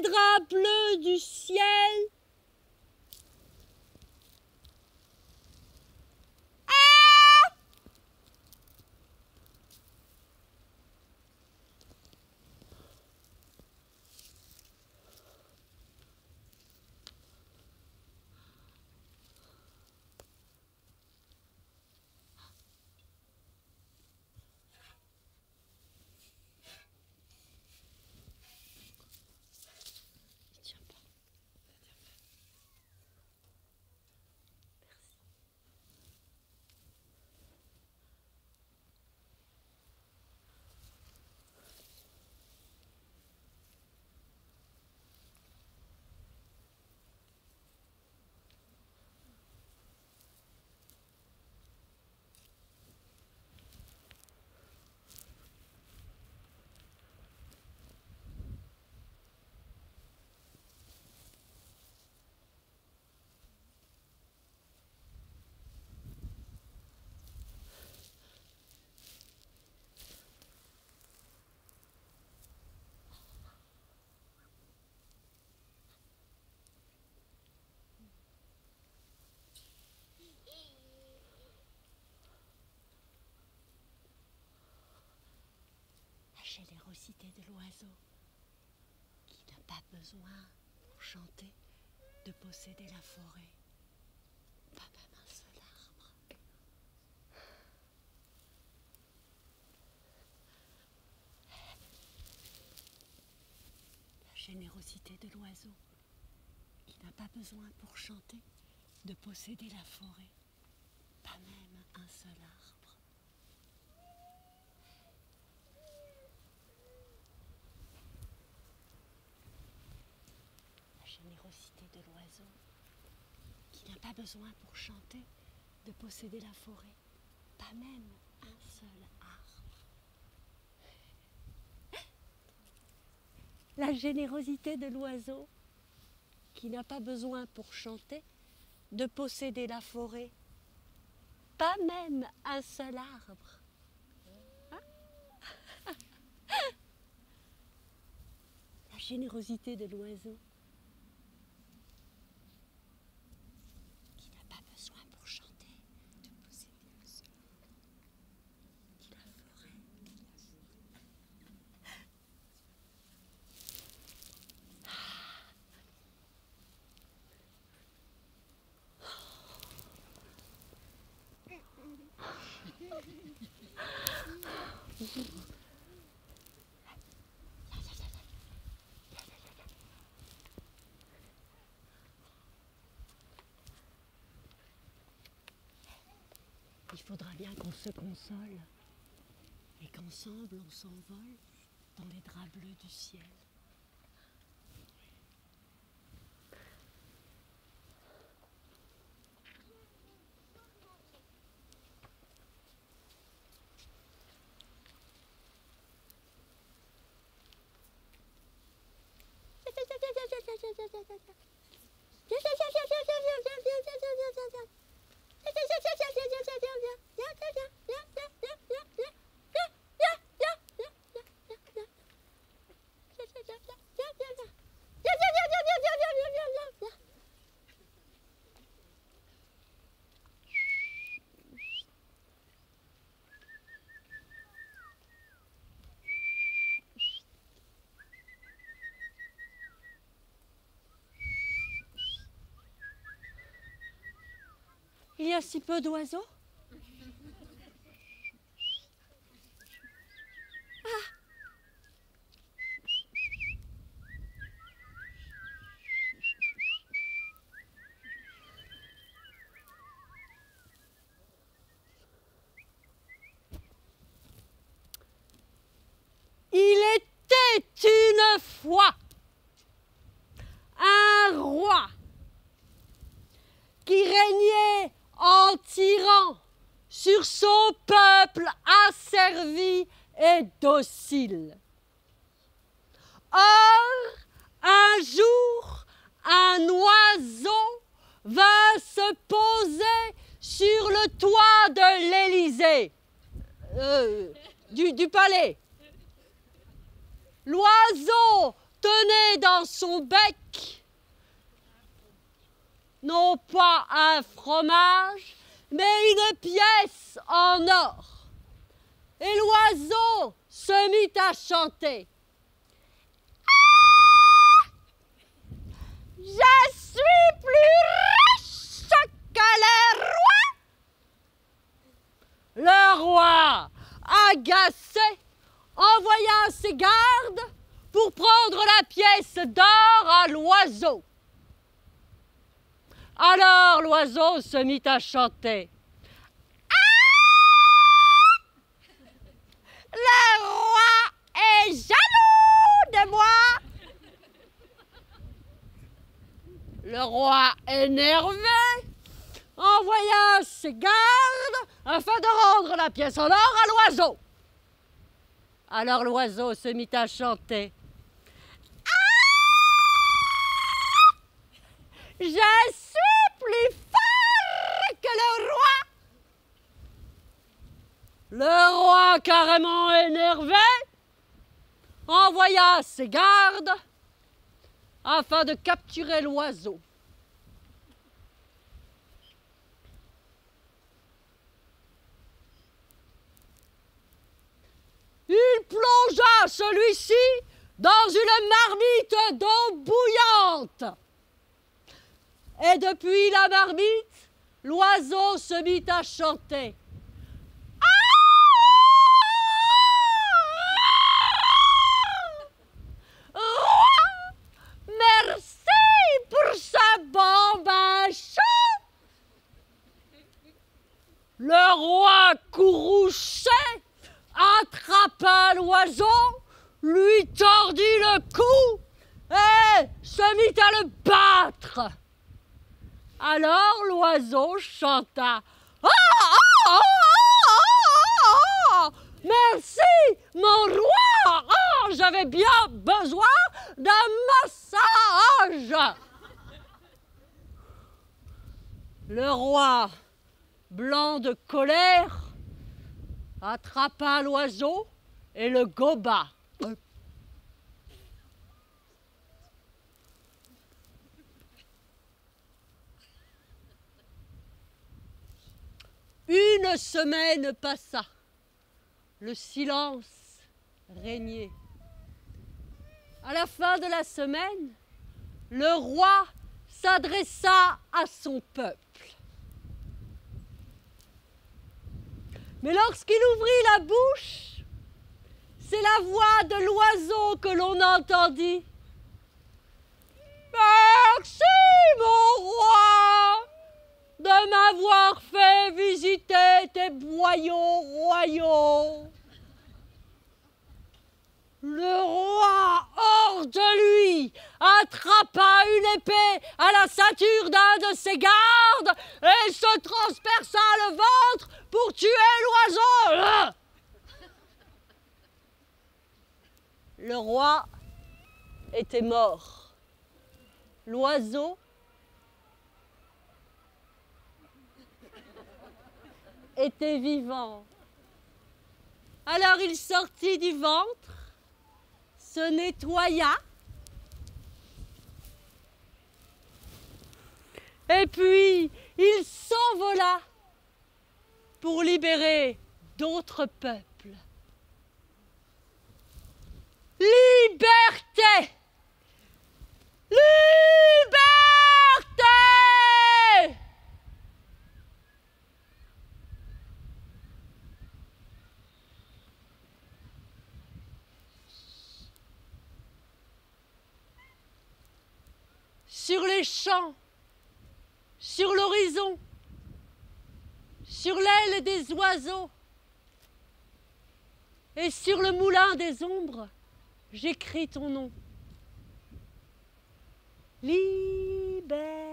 les draps bleus du ciel. Générosité de l'oiseau qui n'a pas besoin pour chanter de posséder la forêt, pas même un seul arbre. La générosité de l'oiseau qui n'a pas besoin pour chanter de posséder la forêt, pas même un seul arbre. Générosité de l'oiseau qui n'a pas besoin pour chanter de posséder la forêt, pas même un seul arbre. La générosité de l'oiseau qui n'a pas besoin pour chanter de posséder la forêt, pas même un seul arbre. La générosité de l'oiseau Il faudra bien qu'on se console et qu'ensemble on s'envole dans les draps bleus du ciel. Il y a si peu d'oiseaux. Il était une fois un roi qui régnait en tyran sur son peuple asservi et docile. Or, un jour, un oiseau vint se poser sur le toit de l'Élysée, du palais. L'oiseau tenait avait dans son bec non pas un fromage, mais une pièce en or. Et l'oiseau se mit à chanter. Ah! Je suis plus riche que le roi. Le roi, agacé, envoya ses gardes pour prendre la pièce d'or à l'oiseau. Alors l'oiseau se mit à chanter. Ah! Le roi est jaloux de moi. Le roi, énervé, envoya ses gardes afin de rendre la pièce en or à l'oiseau. Alors l'oiseau se mit à chanter. Je suis plus fort que le roi. Le roi, carrément énervé, envoya ses gardes afin de capturer l'oiseau. Il plongea celui-ci dans une marmite d'eau bouillante. Et depuis la marmite, l'oiseau se mit à chanter. Roi, merci pour ce bon bain chaud. Le roi courroucé attrapa l'oiseau, lui tordit le cou et se mit à le battre. Alors l'oiseau chanta. Ah, ah, ah, ah, ah, merci, mon roi. Oh, j'avais bien besoin d'un massage. Le roi, blanc de colère, attrapa l'oiseau et le goba. Une semaine passa. Le silence régnait. À la fin de la semaine, le roi s'adressa à son peuple. Mais lorsqu'il ouvrit la bouche, c'est la voix de l'oiseau que l'on entendit. Merci, mon roi, de m'avoir fait visiter tes boyaux royaux. Le roi, hors de lui, attrapa une épée à la ceinture d'un de ses gardes et se transperça le ventre pour tuer l'oiseau. Le roi était mort. L'oiseau était vivant. Alors il sortit du ventre, se nettoya, et puis il s'envola pour libérer d'autres peuples. Liberté! Liberté! Sur les champs, sur l'horizon, sur l'aile des oiseaux et sur le moulin des ombres, j'écris ton nom. Liberté.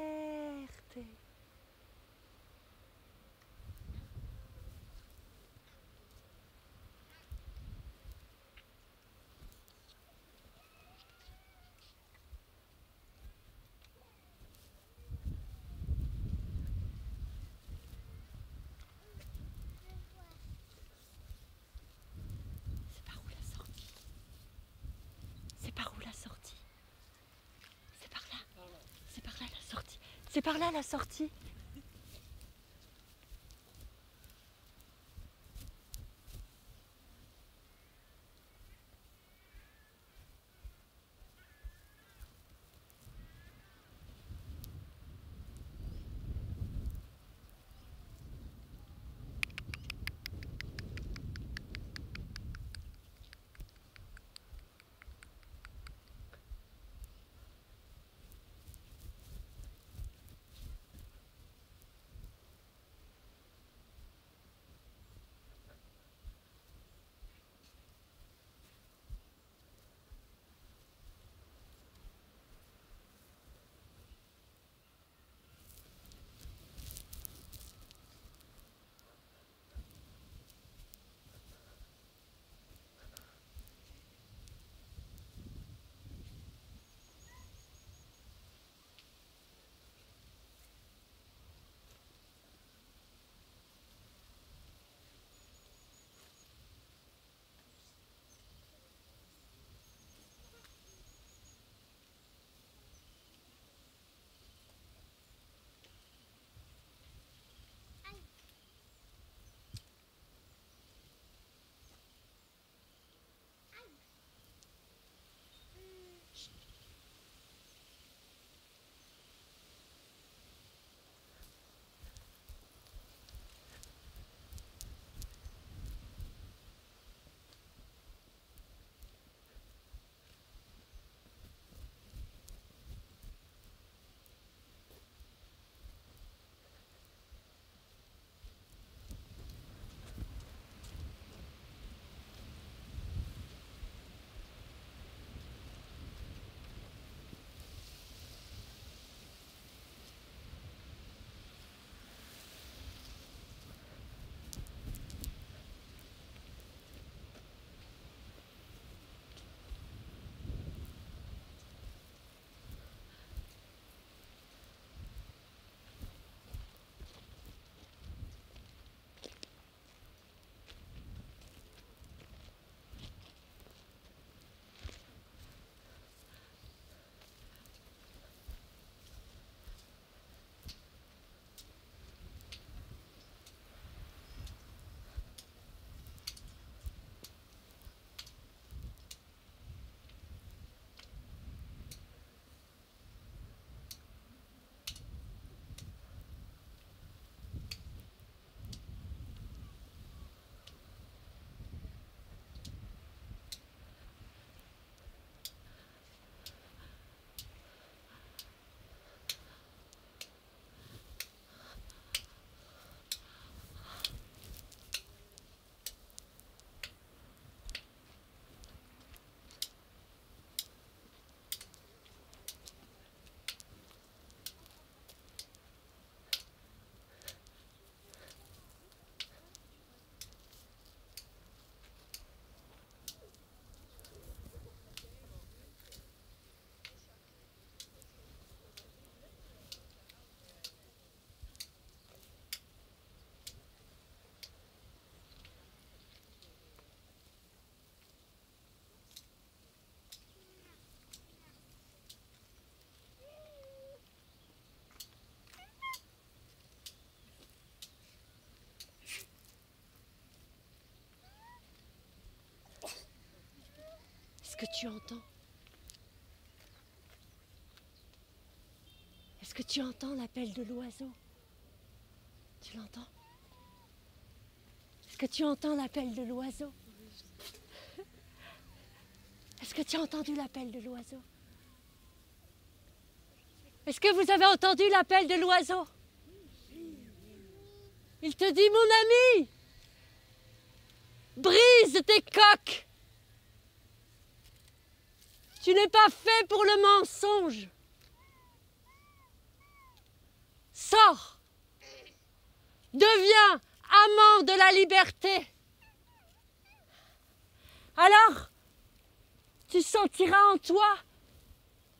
C'est par où la sortie? C'est par où la sortie? C'est par là la sortie. Est-ce que tu entends? Est-ce que tu entends l'appel de l'oiseau? Tu l'entends? Est-ce que tu entends l'appel de l'oiseau? Est-ce que tu as entendu l'appel de l'oiseau? Est-ce que vous avez entendu l'appel de l'oiseau? Il te dit, mon ami, brise tes coques. Tu n'es pas fait pour le mensonge. Sors. Deviens amant de la liberté. Alors, tu sentiras en toi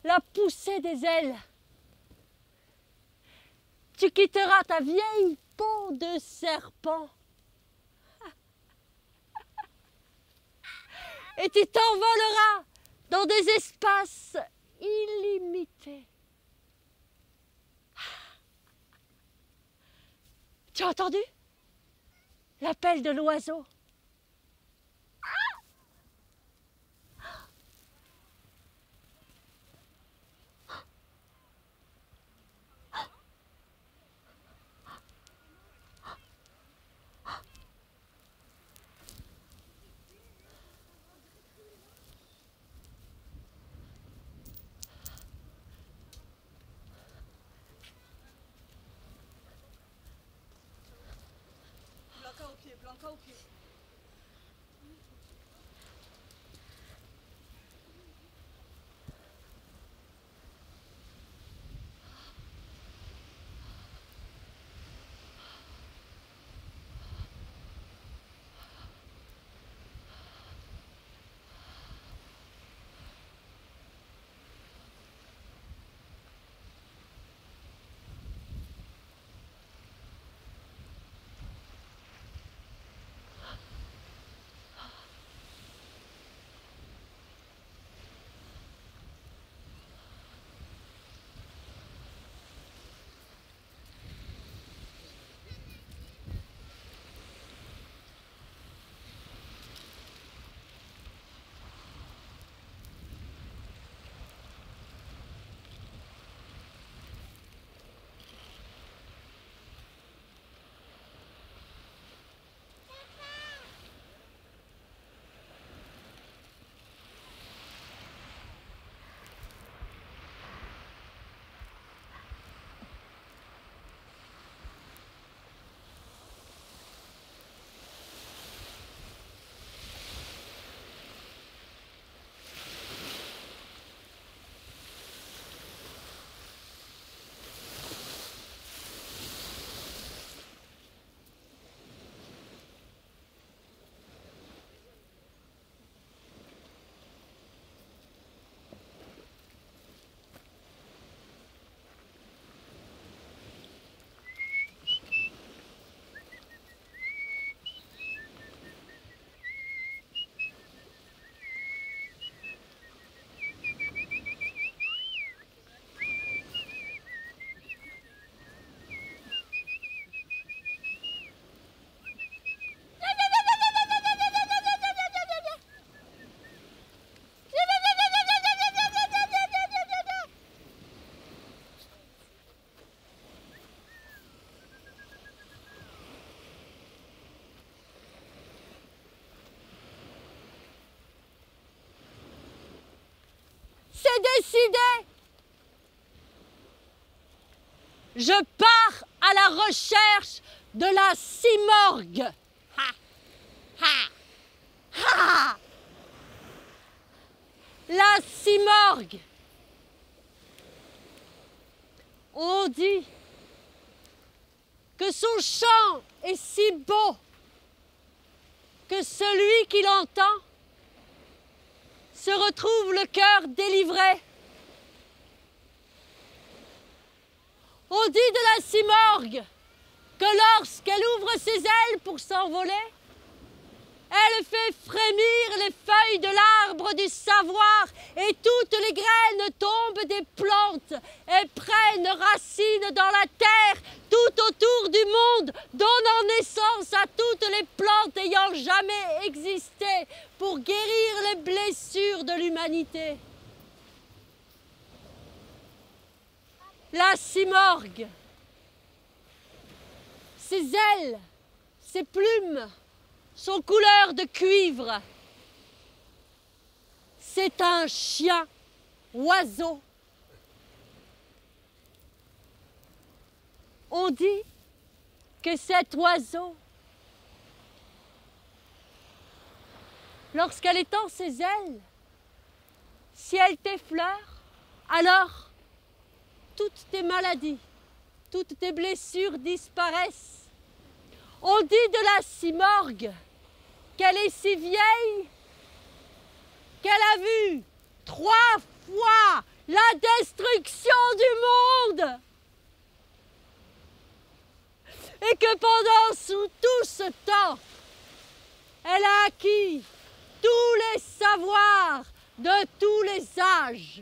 la poussée des ailes. Tu quitteras ta vieille peau de serpent. Et tu t'envoleras dans des espaces illimités. Tu as entendu? L'appel de l'oiseau. Blanca au pied, Blanca au pied. C'est décidé. Je pars à la recherche de la Simorgue. Ha, ha, ha. La Simorgue. On dit que son chant est si beau que celui qui l'entend se retrouve le cœur délivré. On dit de la Simorgue que lorsqu'elle ouvre ses ailes pour s'envoler, elle fait frémir les feuilles de l'arbre du savoir et toutes les graines tombent des plantes et prennent racine dans la terre tout autour du monde, donnant naissance à toutes les plantes ayant jamais existé pour guérir les blessures de l'humanité. La Simorgue, ses ailes, ses plumes, son couleur de cuivre. C'est un chien oiseau. On dit que cet oiseau, lorsqu'elle étend ses ailes, si elle t'effleure, alors toutes tes maladies, toutes tes blessures disparaissent. On dit de la Simorgue qu'elle est si vieille qu'elle a vu 3 fois la destruction du monde et que pendant tout ce temps, elle a acquis tous les savoirs de tous les âges.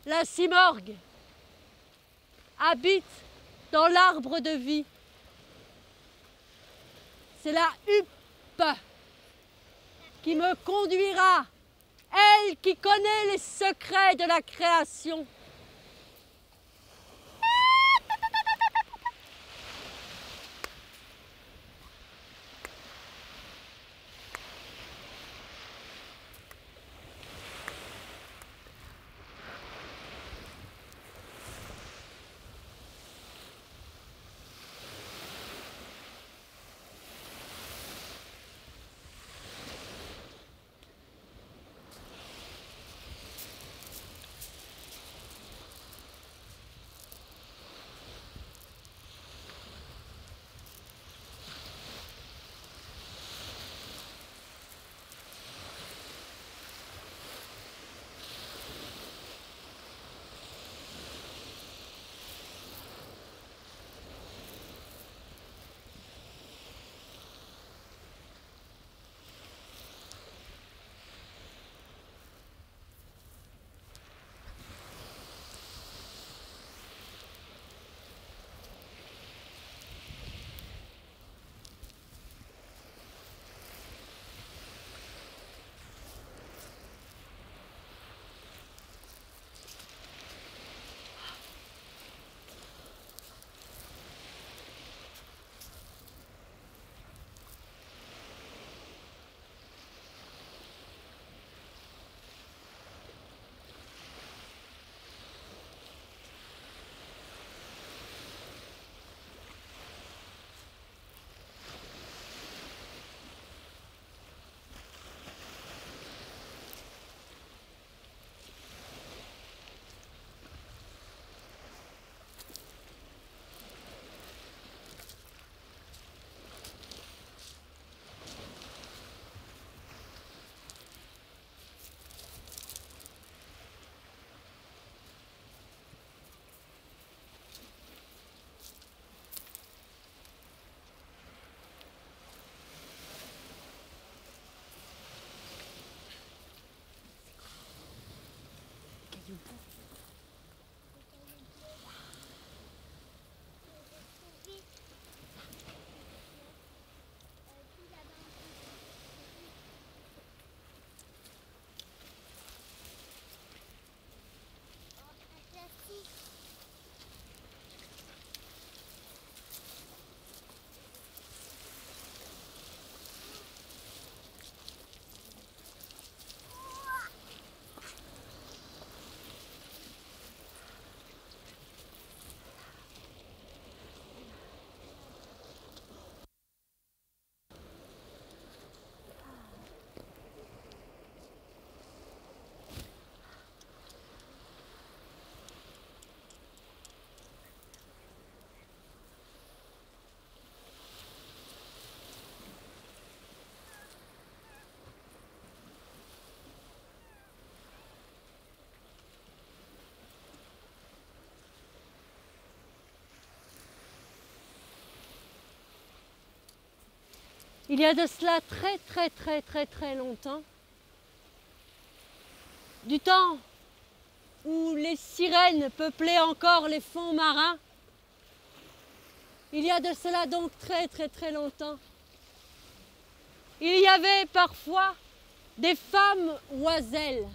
La Simorgue habite dans l'arbre de vie C'est la huppe qui me conduira, elle qui connaît les secrets de la création. Il y a de cela très longtemps, du temps où les sirènes peuplaient encore les fonds marins, il y a de cela donc très longtemps, il y avait parfois des femmes oiselles.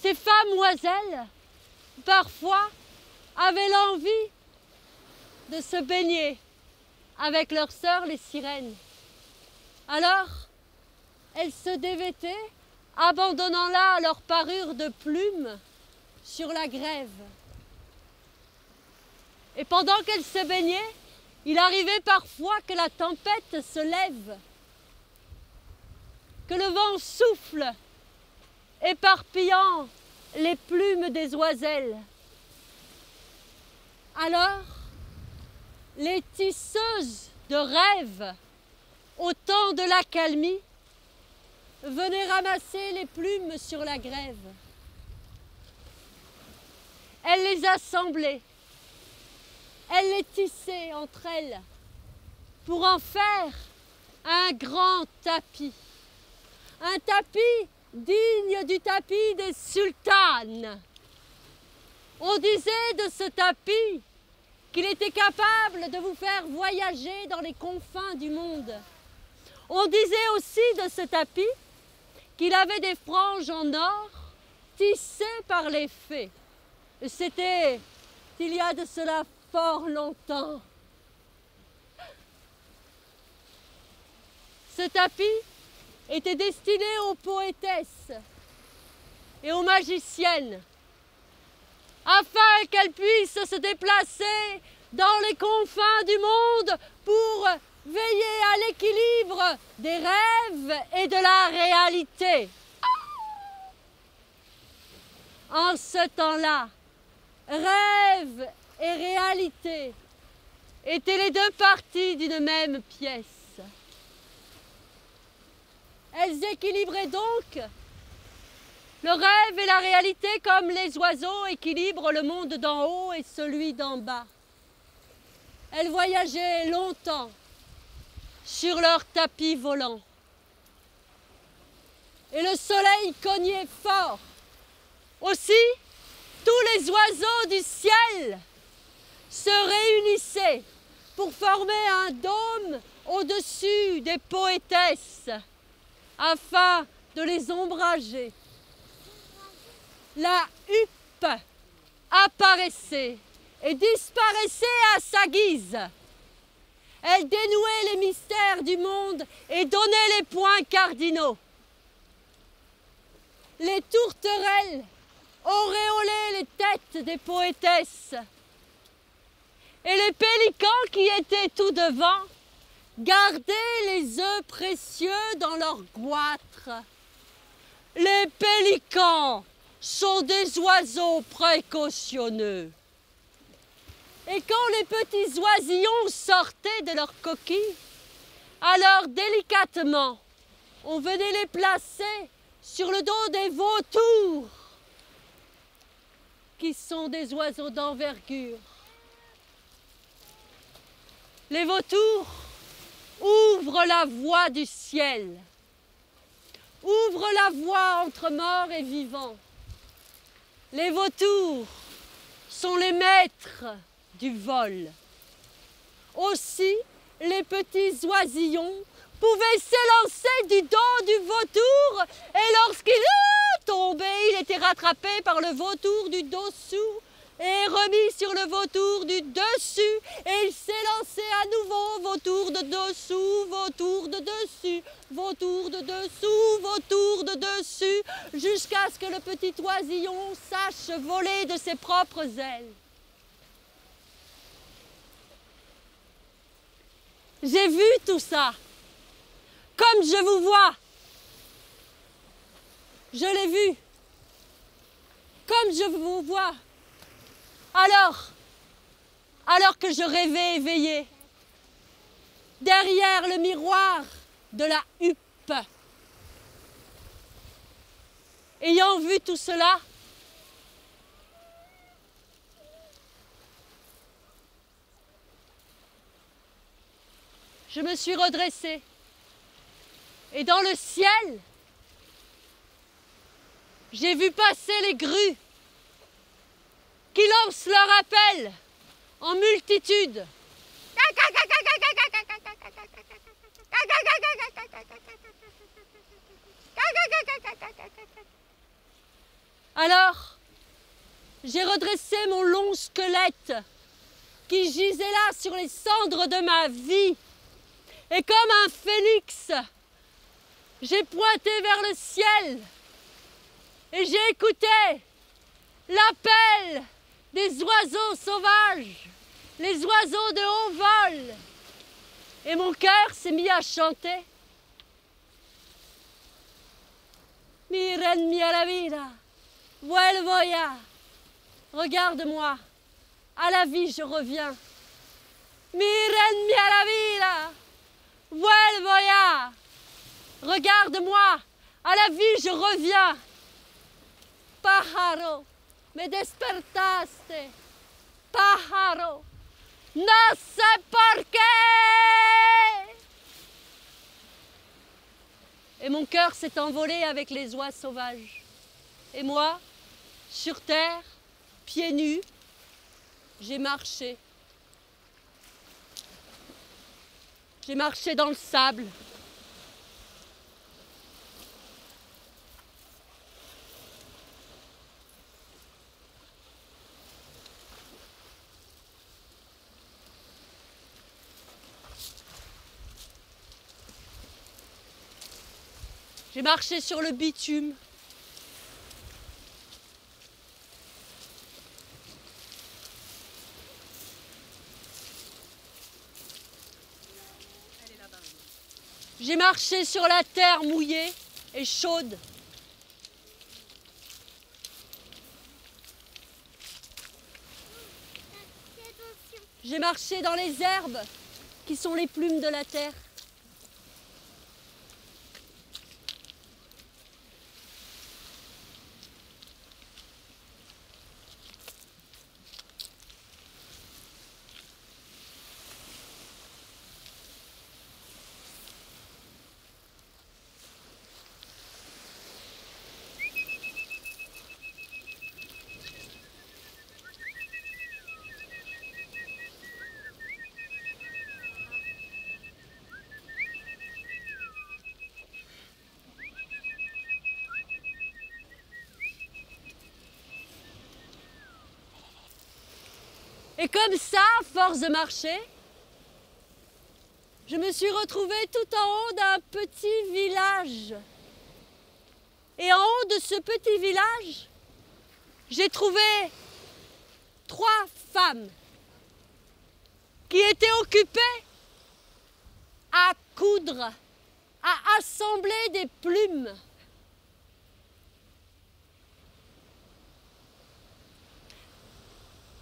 Ces femmes oiselles, parfois, avaient l'envie de se baigner avec leurs sœurs les sirènes. Alors, elles se dévêtaient, abandonnant là leur parure de plumes sur la grève. Et pendant qu'elles se baignaient, il arrivait parfois que la tempête se lève, que le vent souffle, éparpillant les plumes des oiselles. Alors, les tisseuses de rêves, au temps de l'accalmie, venaient ramasser les plumes sur la grève. Elles les assemblaient, elles les tissaient entre elles pour en faire un grand tapis. Un tapis digne du tapis des sultanes. On disait de ce tapis qu'il était capable de vous faire voyager dans les confins du monde. On disait aussi de ce tapis qu'il avait des franges en or tissées par les fées. C'était il y a de cela fort longtemps. Ce tapis était destiné aux poétesses et aux magiciennes, afin qu'elles puissent se déplacer dans les confins du monde pour veiller à l'équilibre des rêves et de la réalité. En ce temps-là, rêve et réalité étaient les deux parties d'une même pièce. Elles équilibraient donc le rêve et la réalité comme les oiseaux équilibrent le monde d'en haut et celui d'en bas. Elles voyageaient longtemps sur leur tapis volant. Et le soleil cognait fort. Aussi, tous les oiseaux du ciel se réunissaient pour former un dôme au-dessus des poétesses, afin de les ombrager. La huppe apparaissait et disparaissait à sa guise. Elle dénouait les mystères du monde et donnait les points cardinaux. Les tourterelles auréolaient les têtes des poétesses et les pélicans qui étaient tout devant gardaient les œufs précieux dans leur goitre. Les pélicans sont des oiseaux précautionneux. Et quand les petits oisillons sortaient de leur coquille, alors délicatement, on venait les placer sur le dos des vautours, qui sont des oiseaux d'envergure. Les vautours ouvrent la voie du ciel, ouvrent la voie entre morts et vivants. Les vautours sont les maîtres du vol. Aussi, les petits oisillons pouvaient s'élancer du dos du vautour et lorsqu'il tombait, il était rattrapé par le vautour du dessous et remis sur le vautour du dessus et il s'élançait à nouveau, vautour de dessous, vautour de dessus, vautour de dessous, vautour de dessus, jusqu'à ce que le petit oisillon sache voler de ses propres ailes. J'ai vu tout ça, comme je vous vois. Je l'ai vu, comme je vous vois. Alors que je rêvais éveillé, derrière le miroir de la huppe. Ayant vu tout cela, je me suis redressée. Et dans le ciel, j'ai vu passer les grues qui lancent leur appel en multitude. Alors, j'ai redressé mon long squelette qui gisait là sur les cendres de ma vie. Et comme un phénix, j'ai pointé vers le ciel et j'ai écouté l'appel des oiseaux sauvages, les oiseaux de haut vol. Et mon cœur s'est mis à chanter. Miren mi a la vida, vuelvo ya. Regarde-moi, à la vie je reviens. Miren mi a la vida, vuelvo ya. Regarde-moi, à la vie je reviens. Pájaro, me despertaste. Pájaro, no sé por qué. Et mon cœur s'est envolé avec les oies sauvages. Et moi, sur terre, pieds nus, j'ai marché J'ai marché dans le sable. J'ai marché sur le bitume. J'ai marché sur la terre mouillée et chaude. J'ai marché dans les herbes qui sont les plumes de la terre. Et comme ça, à force de marcher, je me suis retrouvée tout en haut d'un petit village. Et en haut de ce petit village, j'ai trouvé 3 femmes qui étaient occupées à coudre, à assembler des plumes.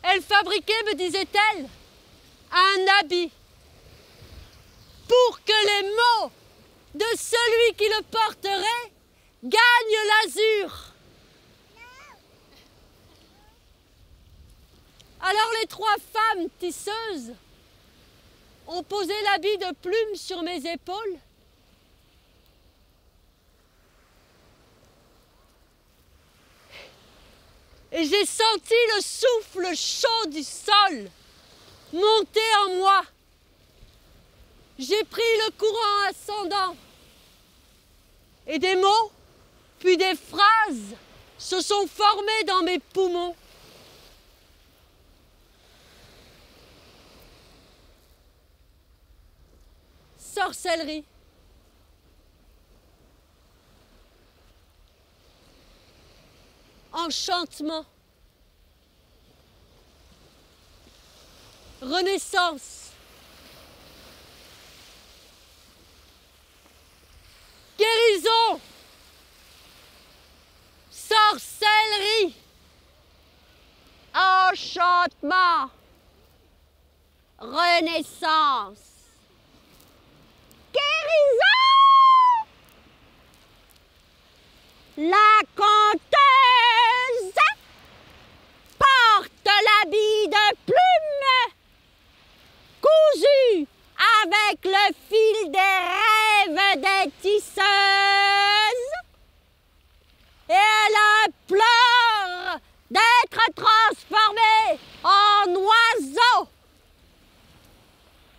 Elle fabriquait, me disait-elle, un habit pour que les mots de celui qui le porterait gagnent l'azur. Alors les 3 femmes tisseuses ont posé l'habit de plumes sur mes épaules. Et j'ai senti le souffle chaud du sol monter en moi. J'ai pris le courant ascendant. Et des mots, puis des phrases se sont formés dans mes poumons. Sorcellerie. Enchantement. Renaissance. Guérison. Sorcellerie. Enchantement. Renaissance. Guérison. La comtesse porte l'habit de plume cousu avec le fil des rêves des tisseuses et elle implore d'être transformée en oiseau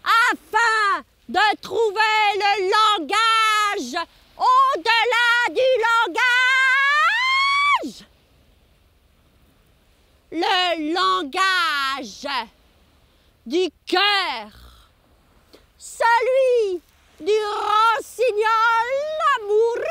afin de trouver le langage au-delà du langage. Le langage du cœur, celui du rossignol amoureux.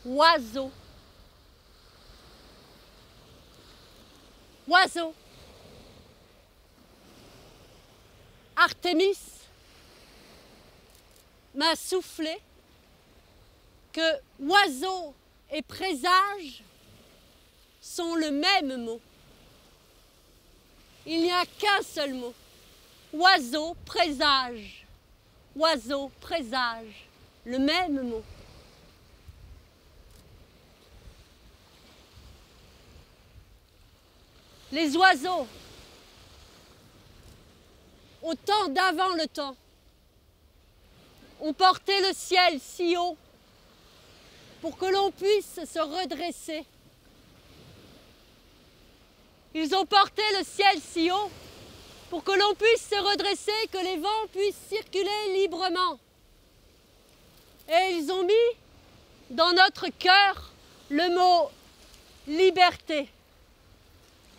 Oiseau. Oiseau. Artémis m'a soufflé que oiseau et présage sont le même mot. Il n'y a qu'un seul mot. Oiseau, présage. Oiseau, présage. Le même mot. Les oiseaux, au temps d'avant le temps, ont porté le ciel si haut pour que l'on puisse se redresser. Ils ont porté le ciel si haut pour que l'on puisse se redresser, que les vents puissent circuler librement. Et ils ont mis dans notre cœur le mot liberté,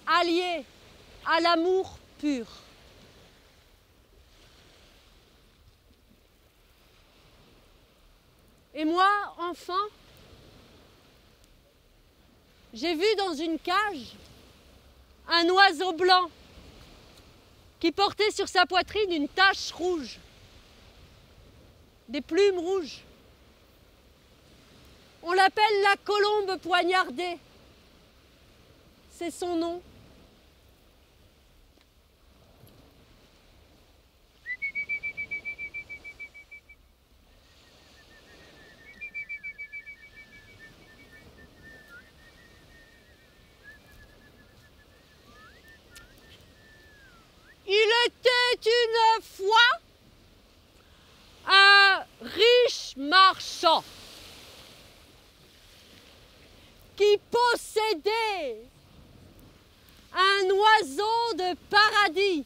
allié à l'amour pur. Et moi, enfant, j'ai vu dans une cage un oiseau blanc qui portait sur sa poitrine une tache rouge, des plumes rouges. On l'appelle la colombe poignardée. C'est son nom. Il était une fois un riche marchand qui possédait un oiseau de paradis.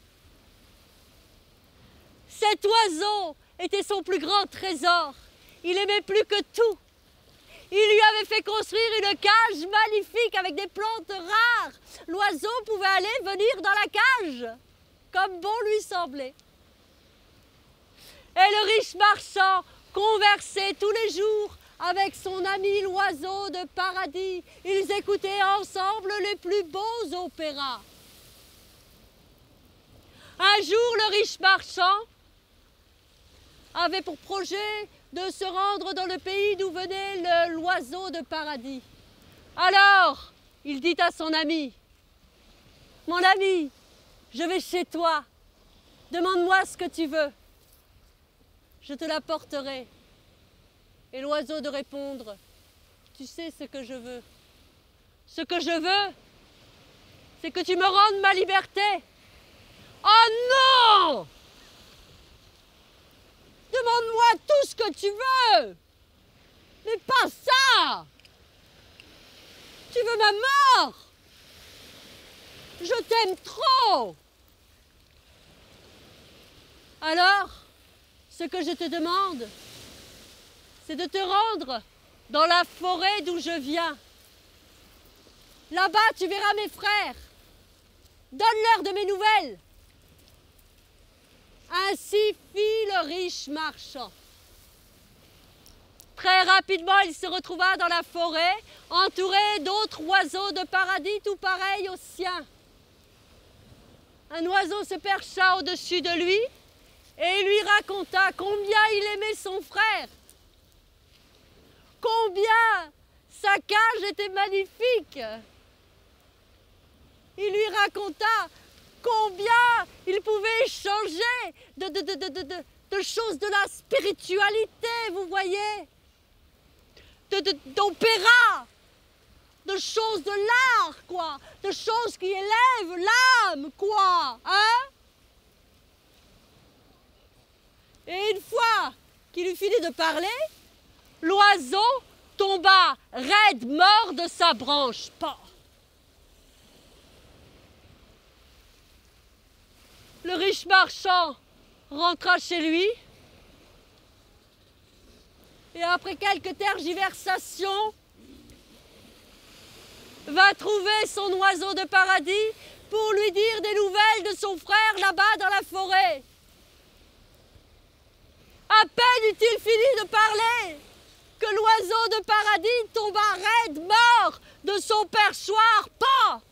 Cet oiseau était son plus grand trésor. Il aimait plus que tout. Il lui avait fait construire une cage magnifique avec des plantes rares. L'oiseau pouvait aller venir dans la cage comme bon lui semblait. Et le riche marchand conversait tous les jours avec son ami l'oiseau de paradis. Ils écoutaient ensemble les plus beaux opéras. Un jour, le riche marchand avait pour projet de se rendre dans le pays d'où venait l'oiseau de paradis. Alors, il dit à son ami, « Mon ami, je vais chez toi, demande-moi ce que tu veux, je te l'apporterai. » Et l'oiseau de répondre, « Tu sais ce que je veux. Ce que je veux, c'est que tu me rendes ma liberté. » « Oh non! Demande-moi tout ce que tu veux, mais pas ça! Tu veux ma mort? Je t'aime trop! Alors, ce que je te demande, c'est de te rendre dans la forêt d'où je viens. Là-bas, tu verras mes frères. Donne-leur de mes nouvelles. Ainsi fit le riche marchand. Très rapidement, il se retrouva dans la forêt, entouré d'autres oiseaux de paradis tout pareils aux siens. Un oiseau se percha au-dessus de lui et lui raconta combien il aimait son frère, combien sa cage était magnifique. Il lui raconta combien il pouvait échanger de choses de la spiritualité, vous voyez, d'opéra, de choses de l'art, quoi, de choses qui élèvent l'âme, quoi, hein? Et une fois qu'il eut fini de parler, l'oiseau tomba raide mort de sa branche. Pas. Le riche marchand rentra chez lui et après quelques tergiversations, va trouver son oiseau de paradis pour lui dire des nouvelles de son frère là-bas dans la forêt. À peine eut-il fini de parler que l'oiseau de paradis tomba raide mort de son perchoir. Pas.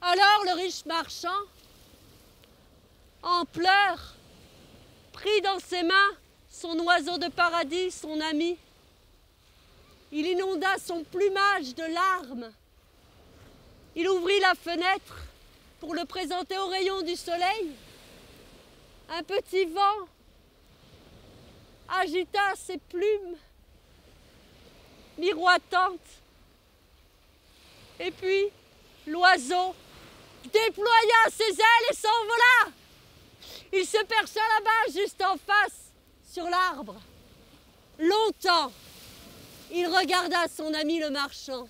Alors le riche marchand, en pleurs, prit dans ses mains son oiseau de paradis, son ami. Il inonda son plumage de larmes. Il ouvrit la fenêtre pour le présenter aux rayons du soleil. Un petit vent agita ses plumes miroitantes. Et puis, l'oiseau déploya ses ailes et s'envola. Il se percha là-bas, juste en face, sur l'arbre. Longtemps, il regarda son ami le marchand.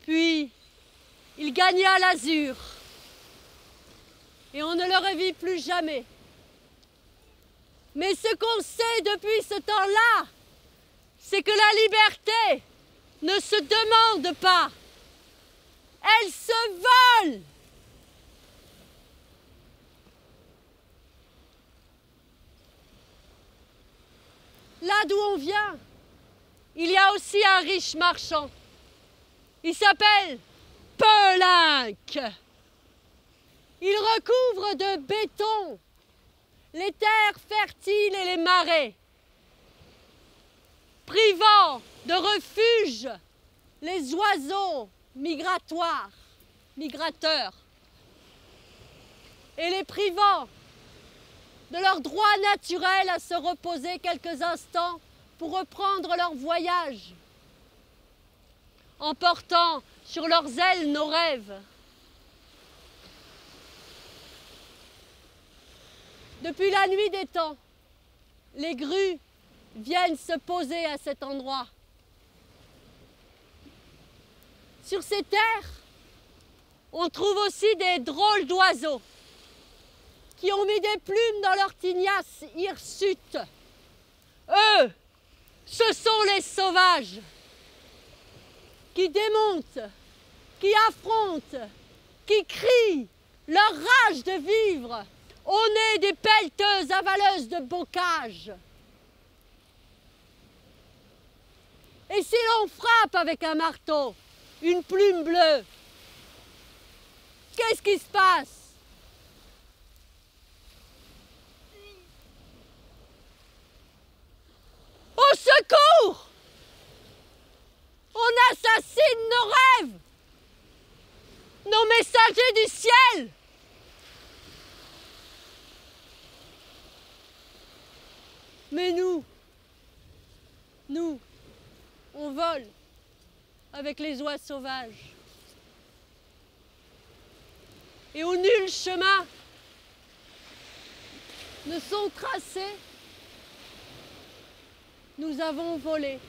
Puis, il gagna l'azur. Et on ne le revit plus jamais. Mais ce qu'on sait depuis ce temps-là, c'est que la liberté ne se demande pas, elle se vole. Là d'où on vient, il y a aussi un riche marchand. Il s'appelle Pelinque. Il recouvre de béton les terres fertiles et les marais, privant de refuge les oiseaux migrateurs, et les privant de leur droit naturel à se reposer quelques instants pour reprendre leur voyage, en portant sur leurs ailes nos rêves. Depuis la nuit des temps, les grues viennent se poser à cet endroit. Sur ces terres, on trouve aussi des drôles d'oiseaux qui ont mis des plumes dans leur tignasse hirsute. Eux, ce sont les sauvages qui démontent, qui affrontent, qui crient leur rage de vivre au nez des pelleteuses avaleuses de bocage. Et si l'on frappe avec un marteau une plume bleue, qu'est-ce qui se passe? Au secours! On assassine nos rêves, nos messagers du ciel. Mais nous, on vole avec les oies sauvages. Et où nul chemin ne sont tracés, nous avons volé.